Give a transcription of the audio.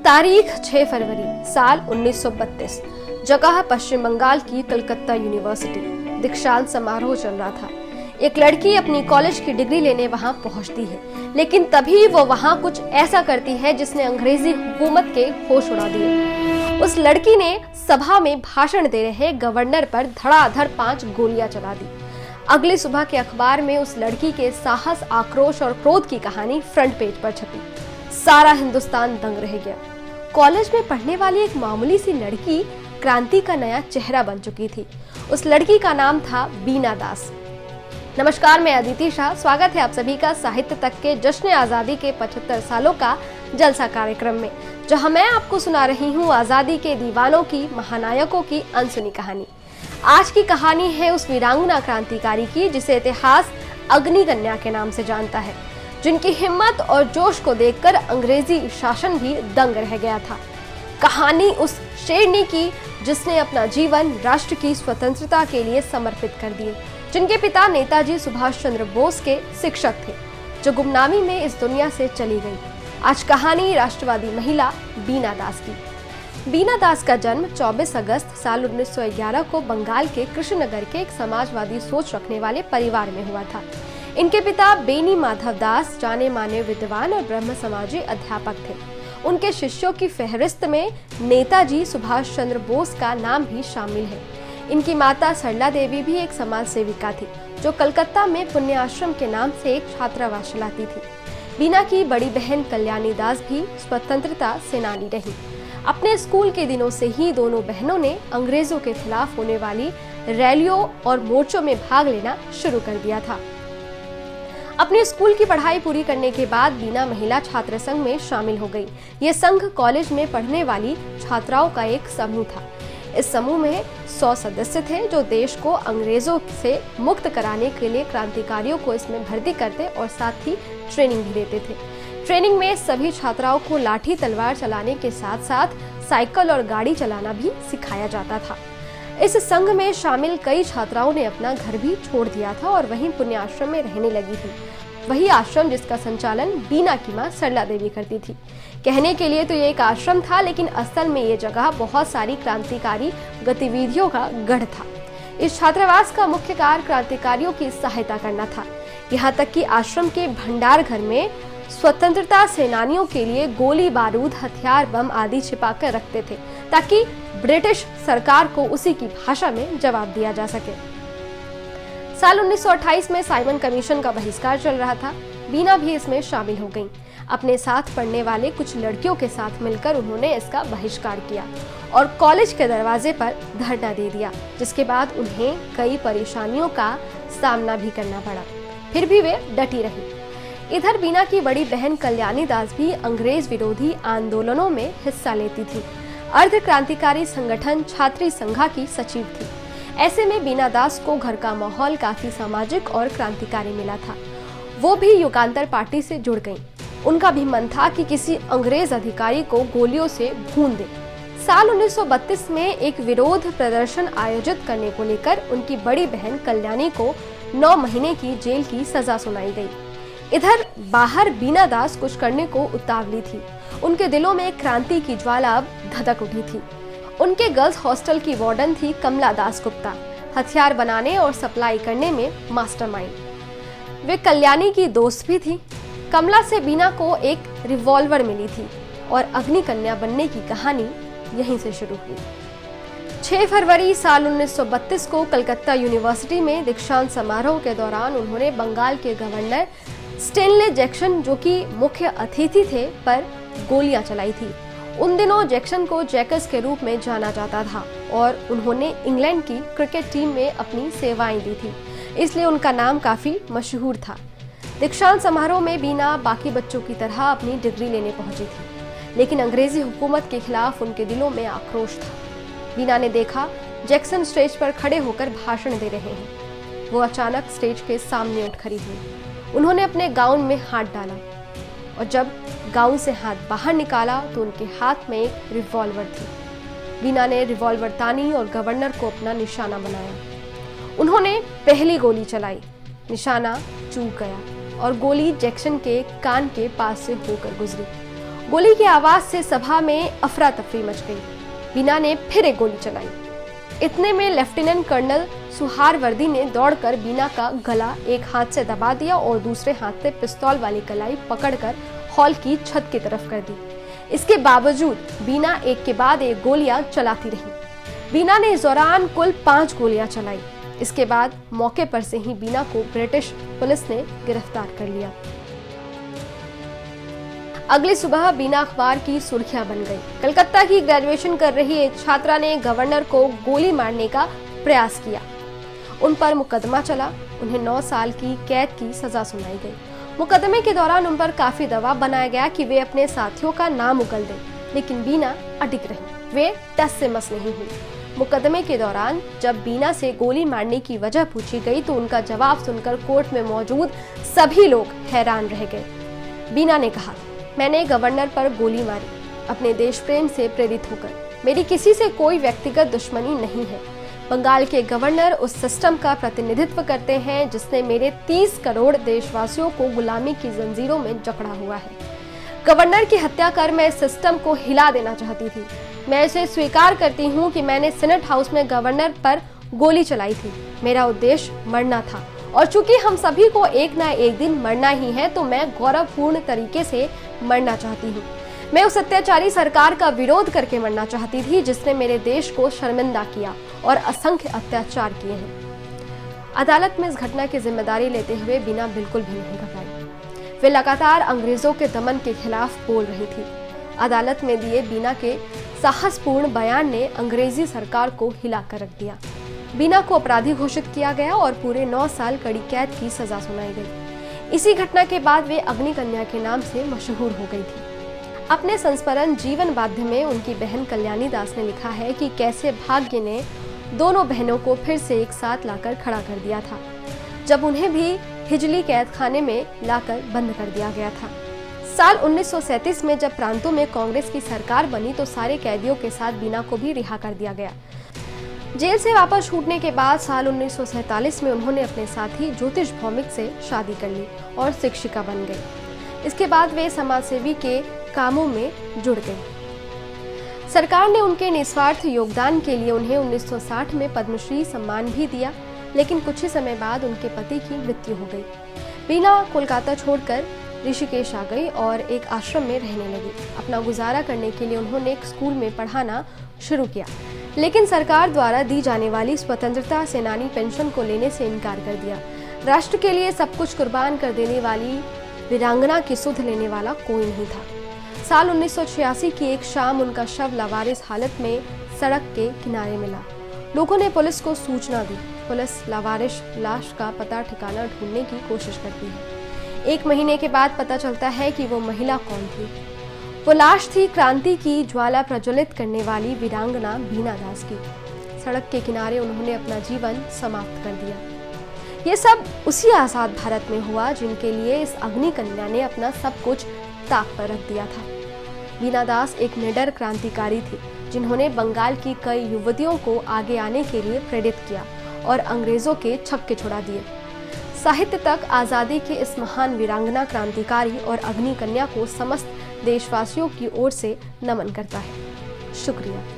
तारीख 6 फरवरी साल 1932। जगह पश्चिम बंगाल की कलकत्ता यूनिवर्सिटी। दीक्षांत समारोह चल रहा था। एक लड़की अपनी कॉलेज की डिग्री लेने वहां पहुंचती है, लेकिन तभी वो वहां कुछ ऐसा करती है जिसने अंग्रेजी हुकूमत के होश उड़ा दिए। उस लड़की ने सभा में भाषण दे रहे गवर्नर पर धड़ाधड़ 5 गोलियां चला दी। अगली सुबह के अखबार में उस लड़की के साहस, आक्रोश और क्रोध की कहानी फ्रंट पेज पर छपी। सारा हिंदुस्तान दंग रह गया। कॉलेज में पढ़ने वाली एक मामूली सी लड़की क्रांति का नया चेहरा बन चुकी थी। उस लड़की का नाम था बीना दास। नमस्कार, मैं अदिति शाह। स्वागत है आप सभी का साहित्य तक के जश्न आजादी के 75 सालों का जलसा कार्यक्रम में, जहां मैं आपको सुना रही हूं आजादी के दीवानों की, महानायकों की अनसुनी कहानी। आज की कहानी है उस वीरांगना क्रांतिकारी की जिसे इतिहास अग्नि कन्या के नाम से जानता है, जिनकी हिम्मत और जोश को देखकर अंग्रेजी शासन भी दंग रह गया था। कहानी उस शेरनी की जिसने अपना जीवन राष्ट्र की स्वतंत्रता के लिए समर्पित कर दिए, जिनके पिता नेताजी सुभाष चंद्र बोस के शिक्षक थे, जो गुमनामी में इस दुनिया से चली गई। आज कहानी राष्ट्रवादी महिला बीना दास की। बीना दास का जन्म 24 अगस्त साल 1911 को बंगाल के कृष्णनगर के एक समाजवादी सोच रखने वाले परिवार में हुआ था। इनके पिता बेनी माधव दास जाने माने विद्वान और ब्रह्म समाजी अध्यापक थे। उनके शिष्यों की फहरिस्त में नेताजी सुभाष चंद्र बोस का नाम भी शामिल है। इनकी माता सरला देवी भी एक समाज सेविका थी, जो कलकत्ता में पुण्य आश्रम के नाम से एक छात्रावास चलाती थी। बीना की बड़ी बहन कल्याणी दास भी स्वतंत्रता सेनानी रही। अपने स्कूल के दिनों से ही दोनों बहनों ने अंग्रेजों के खिलाफ होने वाली रैलियों और मोर्चों में भाग लेना शुरू कर दिया था। अपने स्कूल की पढ़ाई पूरी करने के बाद बीना महिला छात्र संघ में शामिल हो गई। ये संघ कॉलेज में पढ़ने वाली छात्राओं का एक समूह था। इस समूह में 100 सदस्य थे, जो देश को अंग्रेजों से मुक्त कराने के लिए क्रांतिकारियों को इसमें भर्ती करते और साथ ही ट्रेनिंग भी देते थे। ट्रेनिंग में सभी छात्राओं को लाठी तलवार चलाने के साथ साथ साइकिल और गाड़ी चलाना भी सिखाया जाता था। इस संघ में शामिल कई छात्राओं ने अपना घर भी छोड़ दिया था और वहीं पुण्य आश्रम में रहने लगी थी। वही आश्रम जिसका संचालन बीना की मां सरला देवी करती थी। कहने के लिए तो ये एक आश्रम था, लेकिन असल में ये जगह बहुत सारी क्रांतिकारी गतिविधियों का गढ़ था। इस छात्रावास का मुख्य कार्य क्रांतिकारियों की सहायता करना था। यहाँ तक कि आश्रम के भंडार घर में स्वतंत्रता सेनानियों के लिए गोली बारूद, हथियार, बम आदि छिपा कर रखते थे, ताकि ब्रिटिश सरकार को उसी की भाषा में जवाब दिया जा सके। साल 1928 में साइमन कमीशन का बहिष्कार चल रहा था। बीना भी इसमें शामिल हो गईं। अपने साथ पढ़ने वाले कुछ लड़कियों के साथ मिलकर उन्होंने इसका बहिष्कार किया और कॉलेज के दरवाजे पर धरना दे दिया, जिसके बाद उन्हें कई परेशानियों का सामना भी करना पड़ा। फिर भी वे डटी रही। इधर बीना की बड़ी बहन कल्याणी दास भी अंग्रेज विरोधी आंदोलनों में हिस्सा लेती थी। अर्ध क्रांतिकारी संगठन छात्री संघा की सचिव थी। ऐसे में बीना दास को घर का माहौल काफी सामाजिक और क्रांतिकारी मिला था। वो भी युगांतर पार्टी से जुड़ गईं। उनका भी मन था कि किसी अंग्रेज अधिकारी को गोलियों से भून दे। साल 1932 में एक विरोध प्रदर्शन आयोजित करने को लेकर उनकी बड़ी बहन कल्याणी को 9 महीने की जेल की सजा सुनाई गई। इधर बाहर बीना दास कुछ करने को उतावली थी। उनके दिलों में क्रांति की ज्वाला अब धधक उठी थी। उनके गर्ल्स हॉस्टल की वार्डन थी कमला दास गुप्ता, हथियार बनाने और सप्लाई करने में मास्टरमाइंड। वे कल्याणी की दोस्त भी थी। कमला से बीना को एक रिवॉल्वर मिली थी और अग्नि कन्या बनने की कहानी यहीं से शुरू हुई। 6 फरवरी साल 1932 को कलकत्ता यूनिवर्सिटी में दीक्षांत समारोह के दौरान उन्होंने बंगाल के गवर्नर स्टेनले जैक्सन, जो कि मुख्य अतिथि थे, पर गोलियां चलाई थी। उन दिनों जैक्सन को जैकस के रूप में जाना जाता था और उन्होंने इंग्लैंड की क्रिकेट टीम में अपनी सेवाएं दी थी, इसलिए उनका नाम काफी मशहूर था। दीक्षांत समारोह में बीना बाकी बच्चों की तरह अपनी डिग्री लेने पहुंची थी, लेकिन अंग्रेजी हुकूमत के खिलाफ उनके दिलों में आक्रोश था। बीना ने देखा जैक्सन स्टेज पर खड़े होकर भाषण दे रहे हैं। वो अचानक स्टेज के सामने उठ खड़ी हुई। उन्होंने अपने गाउन में हाथ डाला और जब गाउन से हाथ बाहर निकाला तो उनके हाथ में एक रिवॉल्वर थी। बीना ने रिवॉल्वर तानी और गवर्नर को अपना निशाना बनाया। उन्होंने पहली गोली चलाई, निशाना चूक गया और गोली जैक्सन के कान के पास से होकर गुजरी। गोली की आवाज से सभा में अफरा तफरी मच गई। बीना ने फिर एक गोली चलाई। इतने में लेफ्टिनेंट कर्नल सुहारवर्दी ने दौड़कर बीना का गला एक हाथ से दबा दिया और दूसरे हाथ से पिस्तौल वाली कलाई पकड़कर हॉल की छत की तरफ कर दी। इसके बावजूद बीना एक के बाद एक गोलियां चलाती रही। बीना ने इस दौरान कुल 5 गोलियां चलाई। इसके बाद मौके पर से ही बीना को ब्रिटिश पुलिस ने गिरफ्तार कर लिया। अगली सुबह बीना अखबार की सुर्खियां बन गई। कलकत्ता की ग्रेजुएशन कर रही एक छात्रा ने गवर्नर को गोली मारने का प्रयास किया। उन पर मुकदमा चला। उन्हें 9 साल की कैद की सजा सुनाई गई। मुकदमे के दौरान उन पर काफी दबाव बनाया गया कि वे अपने साथियों का नाम उगल दें, लेकिन बीना अडिग रही। वे टस से मस नहीं हुई। मुकदमे के दौरान जब बीना से गोली मारने की वजह पूछी गई तो उनका जवाब सुनकर कोर्ट में मौजूद सभी लोग हैरान रह गए। बीना ने कहा, मैंने गवर्नर पर गोली मारी अपने देश प्रेम से प्रेरित होकर। मेरी किसी से कोई व्यक्तिगत दुश्मनी नहीं है। बंगाल के गवर्नर उस सिस्टम का प्रतिनिधित्व करते हैं जिसने मेरे 30 करोड़ देशवासियों को गुलामी की जंजीरों में जकड़ा हुआ है। गवर्नर की हत्या कर मैं इस सिस्टम को हिला देना चाहती थी। मैं इसे स्वीकार करती हूँ कि मैंने सीनेट हाउस में गवर्नर पर गोली चलाई थी। मेरा उद्देश्य मरना था और चूंकि हम सभी को एक ना एक दिन मरना ही है तो मैं गौरवपूर्ण तरीके से मरना चाहती हूँ। मैं उस अत्याचारी सरकार का विरोध करके मरना चाहती थी जिसने मेरे देश को शर्मिंदा किया और असंख्य अत्याचार किए हैं। अदालत में इस घटना की जिम्मेदारी लेते हुए बीना बिल्कुल भी नहीं घबराई। वे लगातार अंग्रेजों के दमन के खिलाफ बोल रही थी। अदालत में दिए बीना के साहसपूर्ण बयान ने अंग्रेजी सरकार को हिला कर रख दिया। बीना को अपराधी घोषित किया गया और पूरे 9 साल कड़ी कैद की सजा सुनाई गई। इसी घटना के बाद वे अग्निकन्या के नाम से मशहूर हो गई थी। अपने संस्मरण जीवन बाध्य में उनकी बहन कल्याणी दास ने लिखा है कि कैसे भाग्य ने दोनों बहनों को फिर से एक साथ लाकर खड़ा कर दिया था, जब उन्हें भी हिजली कैद खाने में लाकर बंद कर दिया गया था। साल 1937 में जब प्रांतों में कांग्रेस की सरकार बनी तो सारे कैदियों के साथ बीना को भी रिहा कर दिया गया। जेल से वापस छूटने के बाद साल 1947 में उन्होंने अपने साथी ज्योतिष भौमिक से शादी कर ली और शिक्षिका बन गई। इसके बाद वे समाजसेवी के कामों में जुड़ गई। सरकार ने उनके निस्वार्थ योगदान के लिए उन्हें 1960 में पद्मश्री सम्मान भी दिया, लेकिन कुछ ही समय बाद उनके पति की मृत्यु हो गई। बीना कोलकाता छोड़कर ऋषिकेश आ गई और एक आश्रम में रहने लगी। अपना गुजारा करने के लिए उन्होंने एक स्कूल में पढ़ाना शुरू किया, लेकिन सरकार द्वारा दी जाने वाली स्वतंत्रता सेनानी पेंशन को लेने से इनकार कर दिया। राष्ट्र के लिए सब कुछ कुर्बान कर देने वाली वीरांगना की सुध लेने वाला कोई नहीं था। साल 1986 की एक शाम उनका शव लावारिस हालत में सड़क के किनारे मिला। लोगों ने पुलिस को सूचना दी। पुलिस लावारिस लाश का पता ठिकाना ढूंढने की कोशिश करती है। 1 महीने के बाद पता चलता है कि वो महिला कौन थी। वो लाश थी क्रांति की ज्वाला प्रज्वलित करने वाली वीरांगना बीना दास की। सड़क के किनारे उन्होंने अपना जीवन समाप्त कर दिया। ये सब उसी आजाद भारत में हुआ जिनके लिए इस अग्नि कन्या ने अपना सब कुछ ताक पर रख दिया था। बीना दास एक निडर क्रांतिकारी थी जिन्होंने बंगाल की कई युवतियों को आगे आने के लिए प्रेरित किया और अंग्रेजों के छक्के छुड़ा दिए। साहित्य तक आजादी के इस महान वीरांगना क्रांतिकारी और अग्नि कन्या को समस्त देशवासियों की ओर से नमन करता है। शुक्रिया।